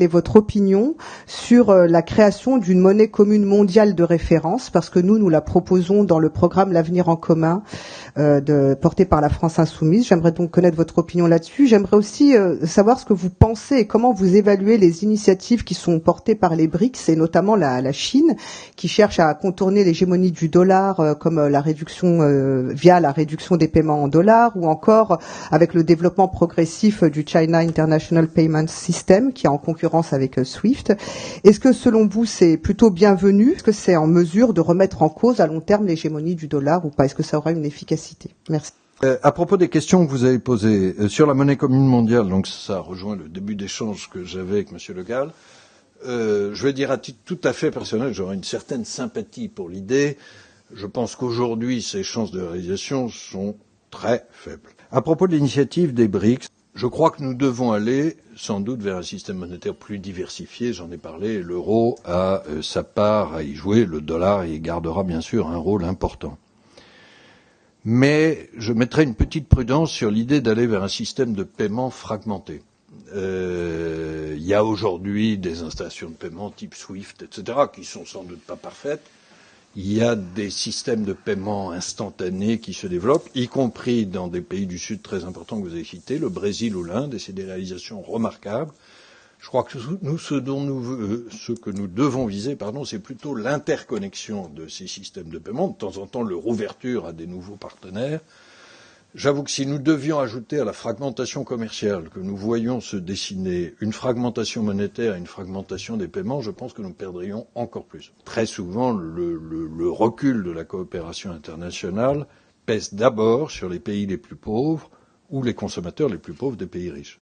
Et votre opinion sur la création d'une monnaie commune mondiale de référence, parce que nous la proposons dans le programme L'Avenir en commun porté par la France Insoumise. J'aimerais donc connaître votre opinion là-dessus. J'aimerais aussi savoir ce que vous pensez et comment vous évaluez les initiatives qui sont portées par les BRICS et notamment la Chine, qui cherche à contourner l'hégémonie du dollar comme la réduction via la réduction des paiements en dollars, ou encore avec le développement progressif du China International Payment System qui est en concurrence avec SWIFT. Est-ce que selon vous c'est plutôt bienvenu? Est-ce que c'est en mesure de remettre en cause à long terme l'hégémonie du dollar ou pas? Est-ce que ça aura une efficacité? Merci. À propos des questions que vous avez posées sur la monnaie commune mondiale, donc ça rejoint le début d'échange que j'avais avec M. Le Gall, je vais dire à titre tout à fait personnel, j'aurais une certaine sympathie pour l'idée. Je pense qu'aujourd'hui, ces chances de réalisation sont très faibles. À propos de l'initiative des BRICS, je crois que nous devons aller sans doute vers un système monétaire plus diversifié. J'en ai parlé. L'euro a sa part à y jouer. Le dollar y gardera bien sûr un rôle important. Mais je mettrai une petite prudence sur l'idée d'aller vers un système de paiement fragmenté. Il y a aujourd'hui des installations de paiement type SWIFT, etc., qui sont sans doute pas parfaites. Il y a des systèmes de paiement instantanés qui se développent, y compris dans des pays du Sud très importants que vous avez cités, le Brésil ou l'Inde, et c'est des réalisations remarquables. Je crois que ce que nous devons viser, c'est plutôt l'interconnexion de ces systèmes de paiement, de temps en temps leur ouverture à des nouveaux partenaires. J'avoue que si nous devions ajouter à la fragmentation commerciale que nous voyons se dessiner une fragmentation monétaire et une fragmentation des paiements, je pense que nous perdrions encore plus. Très souvent, le recul de la coopération internationale pèse d'abord sur les pays les plus pauvres ou les consommateurs les plus pauvres des pays riches.